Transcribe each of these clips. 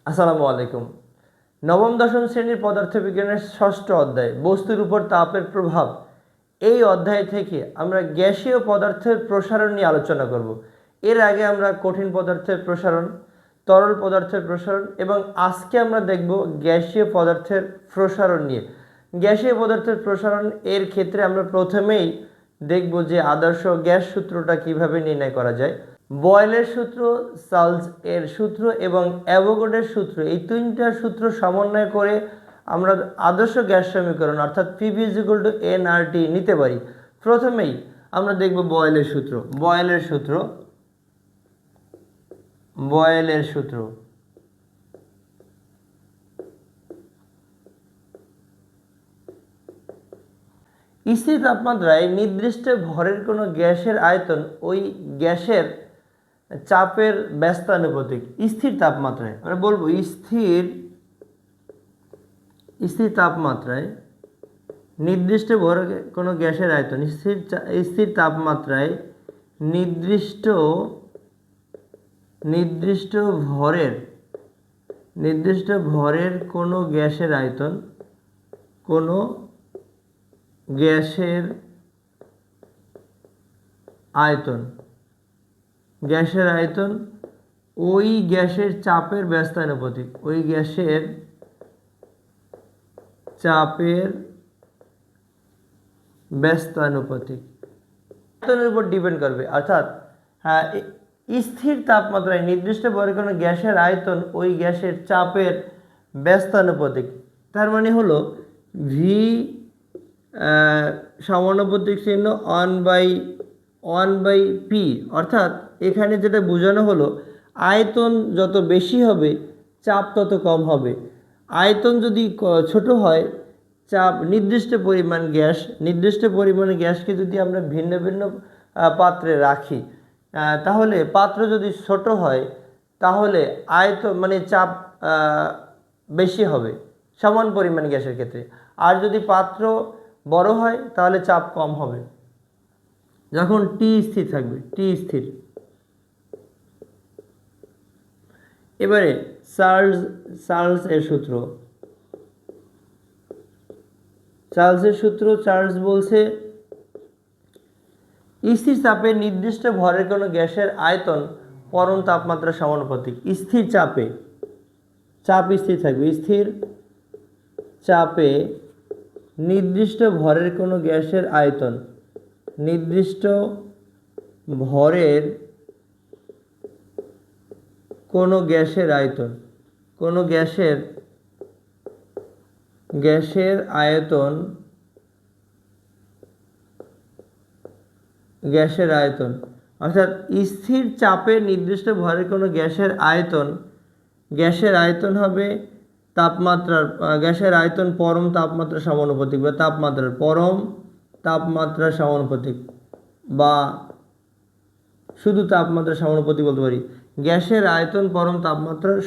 আসসালামু আলাইকুম। নবম দশম শ্রেণীর পদার্থবিজ্ঞানের ষষ্ঠ অধ্যায় বস্তুর উপর তাপের প্রভাব। এই অধ্যায় থেকে আমরা গ্যাসীয় পদার্থের প্রসারণ নিয়ে আলোচনা করব। এর আগে আমরা কঠিন পদার্থের প্রসারণ, তরল পদার্থের প্রসারণ এবং আজকে আমরা দেখব গ্যাসীয় পদার্থের প্রসারণ নিয়ে। গ্যাসীয় পদার্থের প্রসারণ এর ক্ষেত্রে আমরা প্রথমেই দেখব যে আদর্শ গ্যাস সূত্রটা কিভাবে নির্ণয় করা যায়। বয়েলের সূত্র, চার্লস এর সূত্র এবং অ্যাভোগাড্রোর সূত্র, এই তিনটা সূত্র সমন্বয় করে আমরা আদর্শ গ্যাস সমীকরণ অর্থাৎ PV = nRT নিতে পারি। প্রথমেই আমরা দেখব বয়েলের সূত্র। বয়েলের সূত্র স্থির তাপমাত্রায় নির্দিষ্ট ভরের কোনো গ্যাসের আয়তন ওই গ্যাসের চাপের ব্যস্তানুপাতিক। স্থির তাপমাত্রায় আমরা বলবো স্থির তাপমাত্রায় নির্দিষ্ট ভরের কোনো গ্যাসের আয়তন, স্থির তাপমাত্রায় নির্দিষ্ট ভরের কোনো গ্যাসের আয়তন, গ্যাসের আয়তন ওই গ্যাসের চাপের ব্যস্তানুপাতিক, আয়তনের উপর ডিপেন্ড করবে। অর্থাৎ স্থির তাপমাত্রায় নির্দিষ্ট ভরের কোনো গ্যাসের আয়তন ওই গ্যাসের চাপের ব্যস্তানুপাতিক। তার মানে হলো ভি সমানুপাতিক চিহ্ন 1/P। অর্থাৎ এখানে যেটা বোঝানো হলো আয়তন যত বেশি হবে চাপ তত কম হবে। আয়তন যদি ছোট হয়, চাপ নির্দিষ্ট পরিমাণ গ্যাসকে যদি আমরা ভিন্ন ভিন্ন পাত্রে রাখি, তাহলে পাত্র যদি ছোট হয় তাহলে আয়তন মানে চাপ বেশি হবে সমান পরিমাণ গ্যাসের ক্ষেত্রে। আর যদি পাত্র বড় হয় তাহলে চাপ কম হবে যখন টি স্থির থাকবে। এবারে চার্লস এর সূত্র। চার্লস বলছে স্থির চাপে নির্দিষ্ট ভরের কোনো গ্যাসের আয়তন পরম তাপমাত্রার সমানুপাতিক। স্থির চাপে চাপ স্থির থাকবে। স্থির চাপে নির্দিষ্ট ভরের কোনো গ্যাসের আয়তন, নির্দিষ্ট ভরের কোনো গ্যাসের আয়তন, অর্থাৎ স্থির চাপে নির্দিষ্ট ভরের কোনো গ্যাসের আয়তন হবে গ্যাসের আয়তন পরম তাপমাত্রার সমানুপাতিক বা পরম তাপমাত্রার সমানুপাতিক বা শুধু তাপমাত্রার সমানুপাতিক বলতে পারি। গ্যাসের আয়তন পরম তাপমাত্রার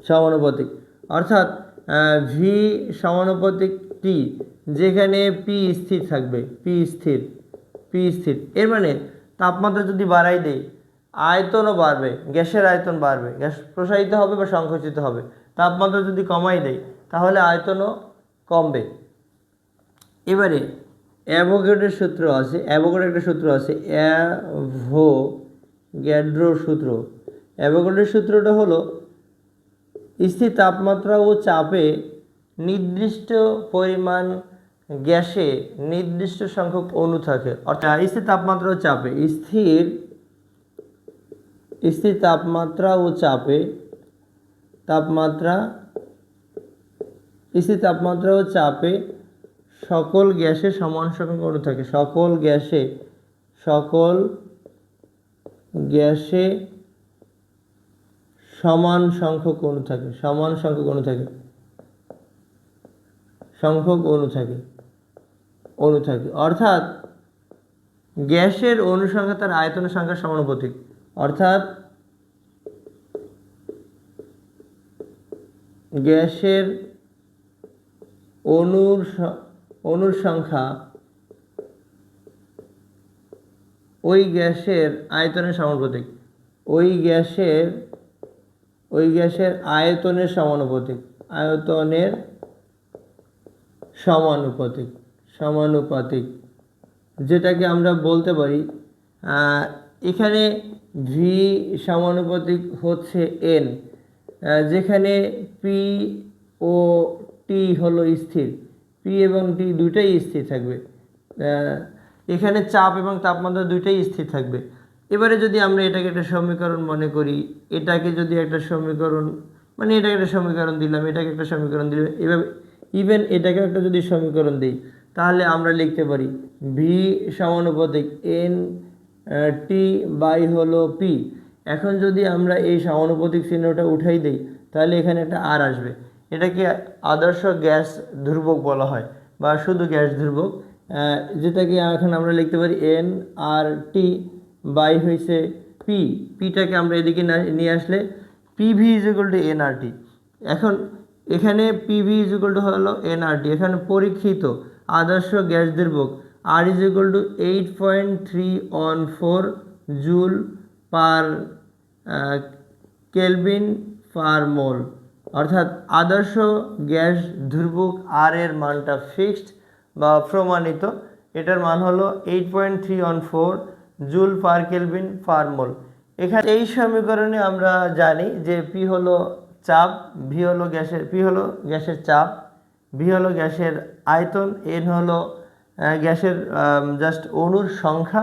সমানুপাতিক। অর্থাৎ ভি সমানুপাতিক টি, যেখানে পি স্থির থাকবে। এর মানে তাপমাত্রা যদি বাড়াই দেই আয়তনও বাড়বে, গ্যাসের আয়তন বাড়বে, গ্যাস প্রসারিত হবে বা সংকুচিত হবে। তাপমাত্রা যদি কমাই দেই তাহলে আয়তনও কমবে। এবারে অ্যাভোগাড্রোর সূত্র আছে। অ্যাভোগাড্রোর সূত্রটা হলো স্থির তাপমাত্রা ও চাপে নির্দিষ্ট পরিমাণ গ্যাসে নির্দিষ্ট সংখ্যক অণু থাকে। অর্থাৎ স্থির তাপমাত্রা ও চাপে সকল গ্যাসে সমান সংখ্যক অণু থাকে। সকল গ্যাসে সমান সংখ্যক অণু থাকে। অর্থাৎ গ্যাসের অণু সংখ্যা তার আয়তনের সংখ্যার সমানুপাতিক। অর্থাৎ গ্যাসের অণুর সংখ্যা ওই গ্যাসের আয়তনের সমানুপাতিক, ওই গ্যাসের আয়তনের সমানুপাতিক, আয়তনের সমানুপাতিক, যেটাকে আমরা বলতে পারি এখানে ভি সমানুপাতিক হচ্ছে এন, যেখানে পি ও টি হলো স্থির, পি এবং টি দুইটাই স্থির থাকবে, এখানে চাপ এবং তাপমাত্রা দুইটাই স্থির থাকবে। এবারে যদি আমরা এটাকে একটা সমীকরণ মনে করি, এটাকে যদি একটা সমীকরণ, মানে এটাকে একটা সমীকরণ দিলাম, এটাকে একটা সমীকরণ দিলাম, এভাবে ইভেন এটাকে একটা যদি সমীকরণ দিই, তাহলে আমরা লিখতে পারি ভি সমানুপাতিক এন টি বাই হলো পি। এখন যদি আমরা এই সমানুপাতিক চিহ্নটা উঠাই দিই, তাহলে এখানে একটা আর আসবে। এটাকে আদর্শ গ্যাস ধ্রুবক বলা হয়, বা শুধু গ্যাস ধ্রুবক, যেটাকে এখন আমরা লিখতে পারি এন আর টি বাই হয়েছে পি। পিটাকে আমরা এদিকে নিয়ে আসলে PV is equal to N R T. এখন এখানে পিভি ইজ ইকুয়াল টু হলো এন আর টি, এখানে পরীক্ষিত আদর্শ গ্যাস ধ্রুবক R is equal to 8.314 joule per kelvin per mole. অর্থাৎ আদর্শ গ্যাস ধ্রুবক আর এর মানটা ফিক্সড বা প্রমাণিত, এটার মান হলো 8.314 জুল পার কেলভিন পার মোল। এখানে এই সমীকরণে আমরা জানি যে পি হলো চাপ, ভি হলো গ্যাসের চাপ, ভি হলো গ্যাসের আয়তন, এন হলো গ্যাসের জাস্ট অণুর সংখ্যা,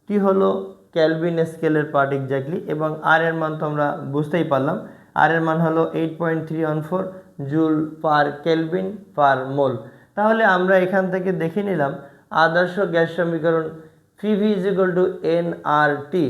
টি হলো কেলভিন স্কেলের পার্ট এক্স্যাক্টলি, এবং আর এর মান তো আমরা বুঝতেই পারলাম, আর এর মান হলো 8.314 জুল পার কেলভিন পার মোল। তাহলে আমরা এখান থেকে দেখে নিলাম আদর্শ গ্যাস সমীকরণ PV is equal to N R T.